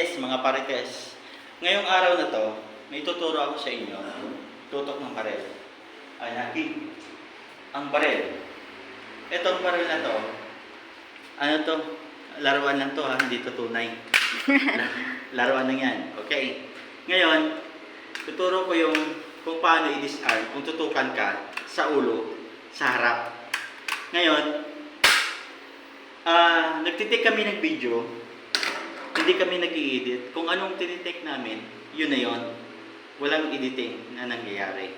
marites, mga parites. Ngayong araw na to, may tuturo ako sa inyo. Tutok ng barel. Ayan, ang barel. Itong barel na to, ano to? Laruan lang to ha, hindi to tunay. Laruan lang yan. Okay. Ngayon, tuturo ko yung kung paano i-disarm, kung tutukan ka sa ulo, sa harap. Ngayon, nagtitake kami ng video, hindi kami nag-i-edit. Kung anong tinitake namin, yun na yun. Walang editing na nangyayari.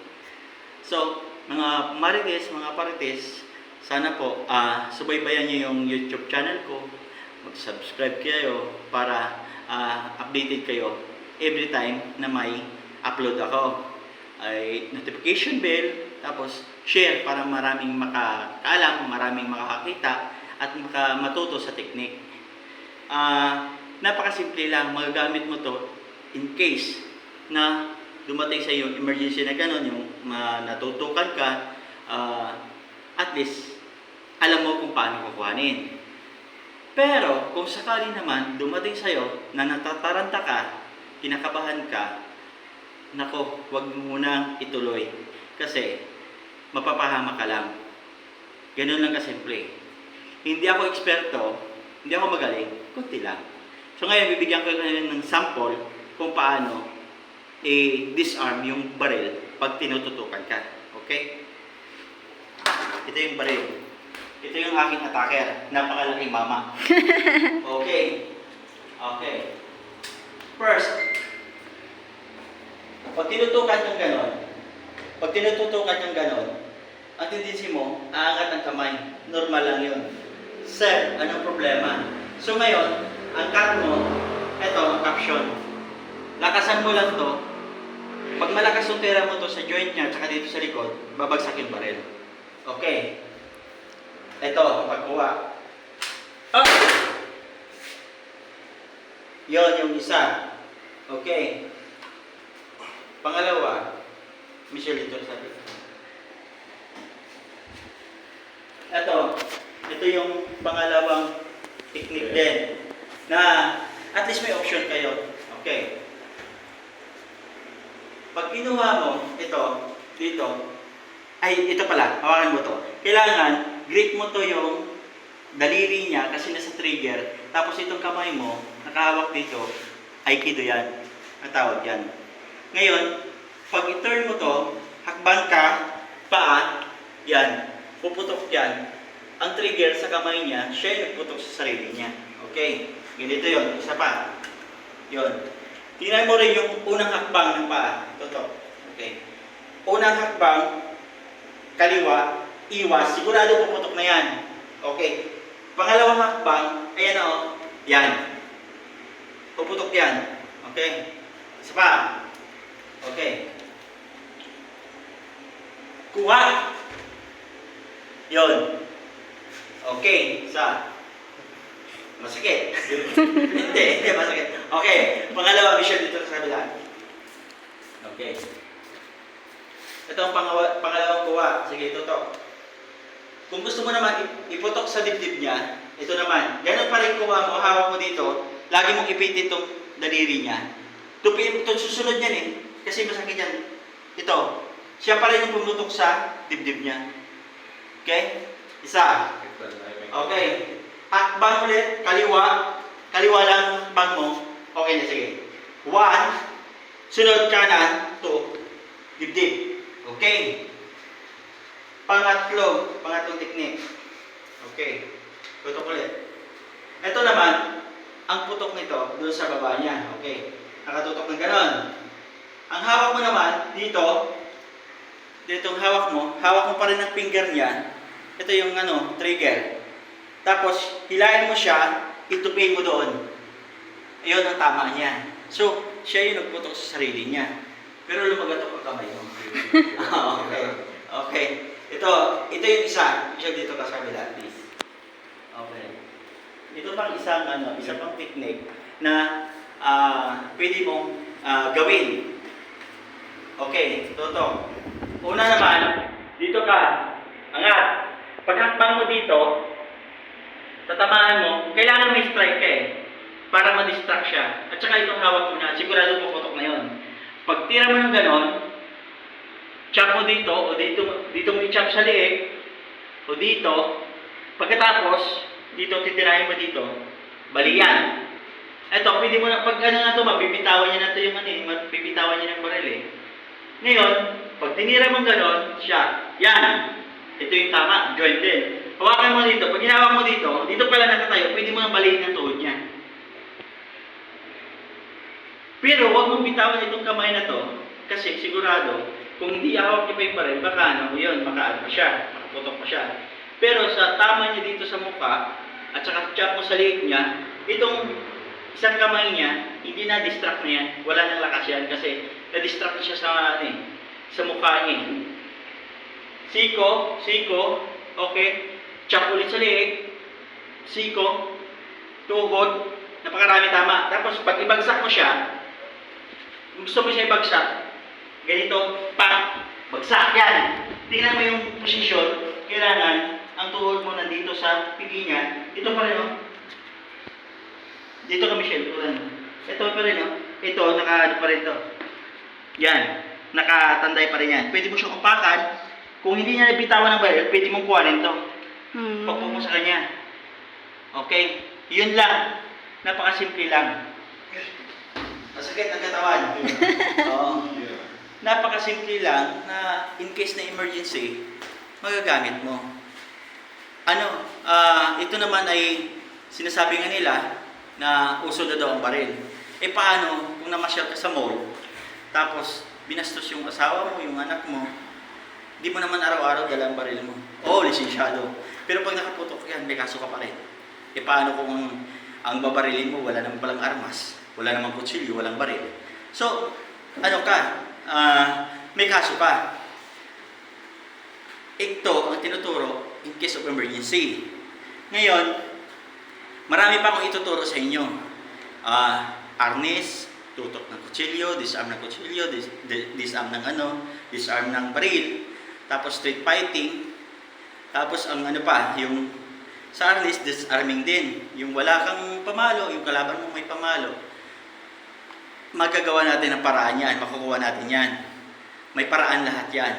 So, mga marites, mga parites, sana po, subaybayan nyo yung YouTube channel ko. Mag-subscribe kayo para updated kayo every time na may upload ako. Ay notification bell, tapos share para maraming makakaalam, maraming makakakita at matuto sa technique. Napakasimple lang, magagamit mo to in case na dumating sa iyo emergency na gano'n, yung natutukan ka, at least alam mo kung paano kukuhanin. Pero kung sakali naman dumating sa iyo na natataranta ka, kinakabahan ka, nako, wag mo munang ituloy kasi mapapahama ka lang. Ganun lang kasimple. Hindi ako eksperto, hindi ako magaling, kunti lang. So ngayon, bibigyan ko kayo ng sample kung paano i-disarm yung baril pag tinututukan ka. Okay? Ito yung baril. Ito yung aking attacker. Napakalaking mama. Okay. Okay. First, pag tinutukan yung ganon, ang tendency mo, aangat ang kamay. Normal lang yun. Sir, anong problema? So ngayon, ang cut mo, ito ang caption. Lakasan mo lang to. Pag malakas yung tira mo to sa joint niya, tsaka dito sa likod, babagsak yung baril. Okay. Ito, pagkuha. Oh! Yon yung isa. Okay. Pangalawa, Michelle dito sabi. Ito yung pangalawang technique din na at least may option kayo. Okay. Pag kinuha mo ito dito, ay ito pala, hawakan mo to. Kailangan grip mo to yung daliri niya kasi nasa trigger. Tapos itong kamay mo, nakahawak dito, aikido yan. Ang tawag yan. Ngayon, pag i-turn mo to, hakbang ka, paa, yan, puputok yan. Ang trigger sa kamay niya, siya yung nagputok sa sarili niya. Okay, ganito yun, isa pa. Yun. Tingnan mo rin yung unang hakbang ng paa. Ito. Okay. Unang hakbang, kaliwa, iwas, sigurado puputok na yan. Okay. Pangalawang hakbang, ayan o, yan. Puputok yan. Okay. Isa pa. Okay. Kuha. Yun. Okay. Isa. Masakit. Hindi masakit. Okay. Pangalawa, Michelle dito sa kabila. Okay. Ito ang pangalawang kuha. Sige, ito to. Kung gusto mo naman iputok sa dibdib niya, ito naman. Ganun pa rin kuha mo, hawak mo dito. Lagi mong ipitin itong daliri niya. Ito susunod niyan eh. Kasi masakit yan. Ito. Siya pa rin yung pumutok sa dibdib niya. Okay? Isa. Okay. Hakbang ulit. Kaliwa. Kaliwa lang hakbang mo. Okay na, sige. 1. Sunod kanan. 2. Dibdib. Okay. Pangatlong technique. Okay. Putok ulit. Ito naman, ang putok nito doon sa baba niya. Okay. Nakatutok ng ganon. Ang hawak mo naman, dito ang hawak mo pa rin ang finger niya. Ito yung trigger. Tapos, hilahin mo siya, itupin mo doon. Ayun ang tama niya. So, siya yung nagputok sa sarili niya. Pero lumagatok ang kamay mo. Okay. Okay. Ito yung isa. Isa dito ka sa kabila, please. Okay. Ito pang isa pang technique na pwede mong gawin. Okay, ito. Una naman, dito ka. Angat. Pag hakbang mo dito, tatamaan mo, kailangan may strike ka eh. para ma-distract siya. At saka itong hawak mo na, sigurado puputok na yon. Pag tira mo ng ganon, chop mo dito, o dito mo i-chop sa liig, o dito, pagkatapos, dito titirahin mo dito, bali yan. Ito, pwede mo na, pag ano na ito, mabibitawan niya na ito yung ano eh, mabibitawan niya ng baril eh. Ngayon, pag tinira mo ganon, siya, yan. Ito yung tama, joint din. Hawakan mo dito, pag hinawak mo dito, dito pala nakatayo, pwede mo nang balihin ang tuhod niya. Pero huwag mong bitawan itong kamay na to, kasi sigurado, kung hindi hawak niya pa yung baril, baka ano yun, makaano pa siya, makaputok pa siya. Pero sa tama niya dito sa mukha, at saka chop mo sa liig niya, itong isang kamay niya, hindi na-distract na yan, wala nang lakas yan, kasi na-distract siya sa, ano, eh, sa mukha niya. Siko, okay, chop ulit sa liig, siko, tuhod, napakarami tama. Tapos pag ibagsak mo siya, gusto mo siya ibagsak, ganito, bagsak yan. Tingnan mo yung posisyon, kailangan ang tuhod mo nandito sa pigi niya. Dito pa rin, oh. Dito ka, Michelle, tulad. Ito pa rin, oh. Ito, naka-ano pa rin to. Yan, nakatanday pa rin yan. Pwede mo siyang upakan. Kung hindi niya nabitawan ng baril, pwede mong kuhanin to. Pakpok mo sa kanya. Okay? Yun lang. Napakasimple lang. Masakit ang katawan. Oo. Napakasimple lang na in case na emergency, magagamit mo. Ano, ito naman ay sinasabi nga nila na uso na daw ang baril. Eh paano kung namasyal ka sa mall, tapos binastos yung asawa mo, yung anak mo, di mo naman araw-araw dala ang baril mo. Oo, lisensyado. Pero pag nakaputok yan, may kaso ka pa rin. E paano kung ang babarilin mo, wala naman palang armas, wala namang kutsilyo, walang baril. So, ano ka, may kaso pa. Ito ang tinuturo in case of emergency. Ngayon, marami pa akong ituturo sa inyo. Arnis, tutok ng kutsilyo, disarm ng kutsilyo, disarm ng disarm ng baril. Tapos street fighting, tapos ang ano pa, yung sa arnis, disarming din. Yung wala kang pamalo, yung kalaban mo may pamalo, magagawa natin ang paraan yan, makukuha natin yan. May paraan lahat yan.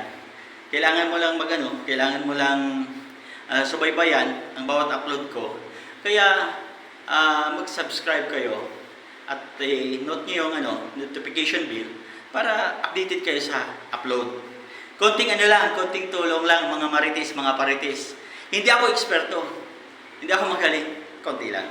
Kailangan mo lang kailangan mo lang subaybayan ang bawat upload ko. Kaya mag-subscribe kayo at note nyo yung notification bell para updated kayo sa upload. Konting konting tulong lang mga marites, mga parites. Hindi ako eksperto. Hindi ako magaling. Konti lang.